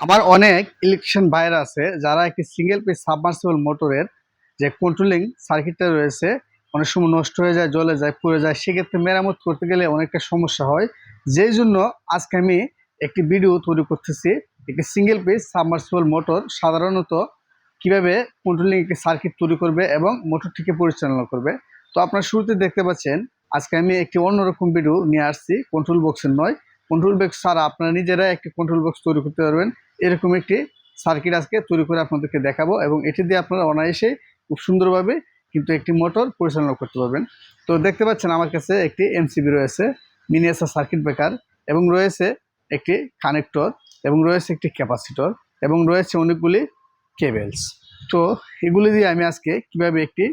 আমার অনেক ইলেকট্রিশিয়ান ভাইরা আছে যারা একটি সিঙ্গেল পিস সাবমার্সিবল মোটরের যে কন্ট্রোলিং সার্কিটটা রয়েছে অনেক সময় নষ্ট হয়ে যায়, জ্বলে যায়, পুড়ে যায়। সেক্ষেত্রে মেরামত করতে গেলে অনেকটা সমস্যা হয়। যেই জন্য আজকে আমি একটি ভিডিও তৈরি করতেছি। একটি সিঙ্গেল পিস সাবমার্সিবল মোটর সাধারণত কিভাবে কন্ট্রোলিং একটি সার্কিট তৈরি করবে এবং মোটরটিকে পরিচালনা করবে। তো আপনারা শুরুতে দেখতে পাচ্ছেন আজকে আমি একটি অন্যরকম ভিডিও নিয়ে আসছি, কন্ট্রোল বক্সের নয়। কন্ট্রোল বক্স ছাড়া আপনারা নিজেরা একটি কন্ট্রোল বক্স তৈরি করতে পারবেন। এরকম একটি সার্কিট আজকে তৈরি করে আপনাদেরকে দেখাবো এবং এটি দিয়ে আপনারা অনায়াসে খুব সুন্দরভাবে কিন্তু একটি মোটর পরিচালনা করতে পারবেন। তো দেখতে পাচ্ছেন আমার কাছে একটি এমসিবি রয়েছে, মিনিয়েচার সার্কিট ব্রেকার, এবং রয়েছে একটি কানেক্টর, এবং রয়েছে একটি ক্যাপাসিটর, এবং রয়েছে অনেকগুলি কেবেলস। তো এগুলি দিয়ে আমি আজকে কিভাবে একটি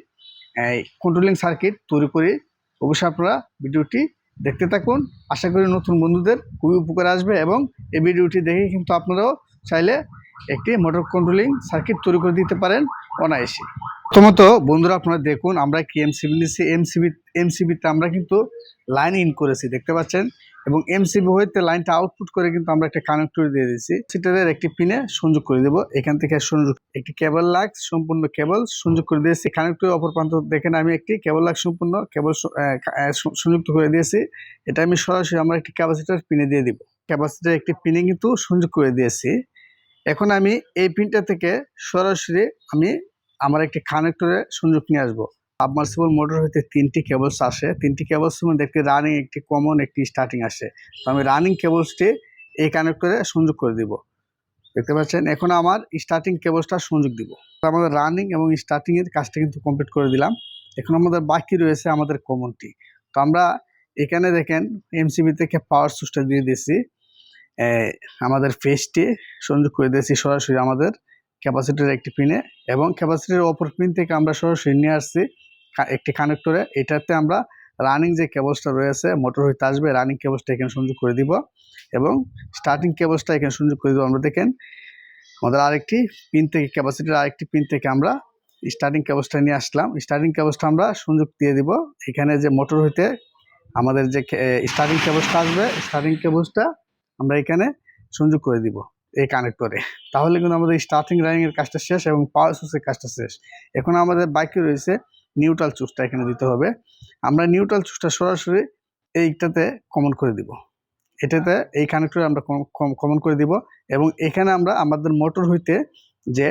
কন্ট্রোলিং সার্কিট তৈরি করি, অবশ্যই আপনারা ভিডিওটি দেখতে থাকুন। আশা করি নতুন বন্ধুদের খুবই উপকার আসবে এবং এই ভিডিওটি দেখে কিন্তু আপনারাও চাইলে একটি মোটর কন্ট্রোলিং সার্কিট তৈরি করে দিতে পারেন অনায়াসে। প্রথমত বন্ধুরা আপনারা দেখুন আমরা কি এমসিবি নিচ্ছি। এমসিবিতে আমরা কিন্তু লাইন ইন করেছি, দেখতে পাচ্ছেন, এবং এমসিবি হইতে লাইনটা আউটপুট করে কিন্তু আমরা একটা কানেক্টর দিয়ে দিয়েছি। সেটার একটি পিনে সংযোগ করে দেবো। এখান থেকে সংযোগ একটি কেবল লাক্স সম্পূর্ণ কেবল সংযোগ করে দিয়েছি। কানেক্টরের অপর প্রান্ত দেখেন আমি একটি কেবল লাক্স সম্পূর্ণ কেবল সংযুক্ত করে দিয়েছি। এটা আমি সরাসরি আমরা একটি ক্যাপাসিটার পিনে দিয়ে দিব। ক্যাপাসিটার একটি পিনে কিন্তু সংযোগ করে দিয়েছি। এখন আমি এই পিনটা থেকে সরাসরি আমি আমার একটি কানেক্টরে সংযোগ নিয়ে আসবো। সাবমার্সিবল মোটর হইতে তিনটি কেবলস আসে, তিনটি কেবলসের মধ্যে একটি রানিং, একটি কমন, একটি স্টার্টিং আসে। তো আমি রানিং কেবলসটি এই কানেক্টরে সংযোগ করে দিব, দেখতে পাচ্ছেন। এখন আমার স্টার্টিং কেবলসটা সংযোগ দিব। তো আমাদের রানিং এবং স্টার্টিং এর কাজটা কিন্তু কমপ্লিট করে দিলাম। এখন আমাদের বাকি রয়েছে আমাদের কমনটি। তো আমরা এখানে দেখেন এমসিবি থেকে পাওয়ার সুইচটা দিয়ে দিয়েছি, আমাদের ফেসটি সংযোগ করে দিয়েছি সরাসরি আমাদের ক্যাপাসিটির একটি পিনে, এবং ক্যাপাসিটির অপর পিন থেকে আমরা সরাসরি নিয়ে আসছি একটি কানেক্টরে। এটাতে আমরা রানিং যে কেবলসটা রয়েছে মোটর হইতে আসবে, রানিং কেবলসটা এখানে সংযোগ করে দিব এবং স্টার্টিং কেবলসটা এখানে সংযোগ করে দিব। আমরা দেখেন আমাদের আরেকটি পিন থেকে, ক্যাপাসিটির আরেকটি পিন থেকে আমরা স্টার্টিং কেবলসটা নিয়ে আসলাম। স্টার্টিং কেবলসটা আমরা সংযোগ দিয়ে দিব এখানে যে মোটর হইতে আমাদের যে স্টার্টিং কেবলসটা আসবে, স্টার্টিং কেবলসটা আমরা এখানে সংযোগ করে দিব এই কানেক্টরে। তাহলে কিন্তু আমাদের স্টার্টিং রানিং এর কাজটা শেষ এবং পাওয়ার সুইচের কাজটা শেষ। এখন আমাদের বাকি রয়েছে নিউট্রাল সুইচটা এখানে দিতে হবে। আমরা নিউট্রাল সুইচটা সরাসরি এইটাতে কমন করে দিব, এটাতে এই কানেক্টরে আমরা কমন করে দিব, এবং এখানে আমরা আমাদের মোটর হইতে যে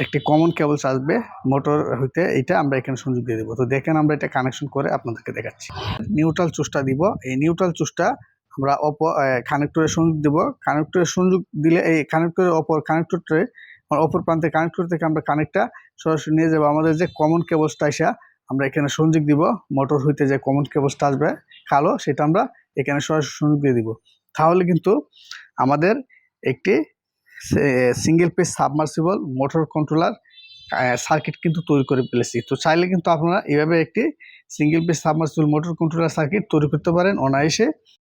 একটি কমন কেবলস আসবে মোটর হইতে, এটা আমরা এখানে সংযোগ দিয়ে দেবো। তো দেখেন আমরা এটা কানেকশন করে আপনাদেরকে দেখাচ্ছি। নিউট্রাল সুইচটা দিব, এই নিউট্রাল সুইচটা আমরা কানেক্টরে সংযোগ দিব। কানেক্টরে সংযোগ দিলে এই কানেক্টরের অপর প্রান্তে কানেক্টর থেকে আমরা কানেক্টটা সরাসরি নিয়ে যাবো আমাদের যে কমন কেবলসটা আসা আমরা এখানে সংযোগ দিব। মোটর হইতে যে কমন কেবলসটা আসবে কালো, সেটা আমরা এখানে সরাসরি সংযোগ দিয়ে দিব। তাহলে কিন্তু আমাদের একটি single piece submersible motor controller circuit কিন্তু তৈরি করে ফেলেছি। তো চাইলে কিন্তু আপনারা এইভাবে একটি single piece submersible motor controller circuit তৈরি করতে পারেন অনায়াসে।